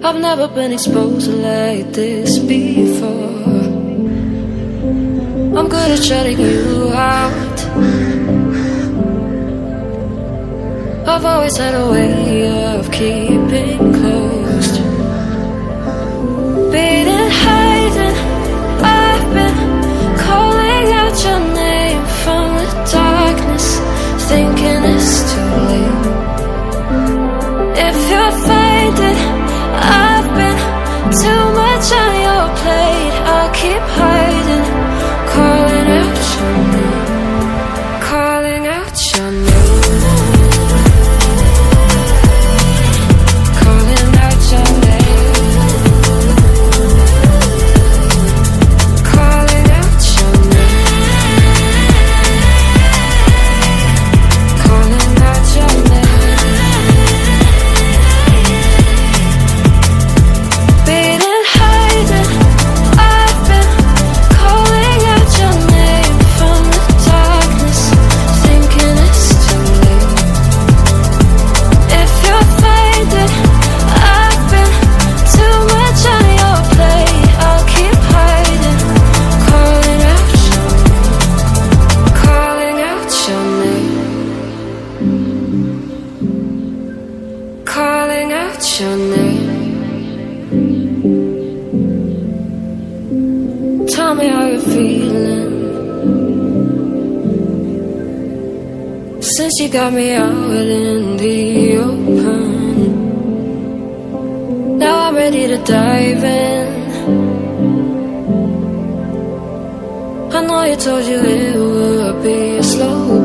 I've never been exposed like this before. I'm good at shutting you out. I've always had a way of keeping closed. Beating, hiding, I've been calling out your name from the darkness, thinking it's too late. If you're finding I've been too much on your plate, I'll keep hiding, calling out your name, calling out your name, calling out your name, calling out your name, calling out your name. Calling out your name. Tell me how you're feeling since you got me out in the open. Now I'm ready to dive in. I know you told you it would be a slow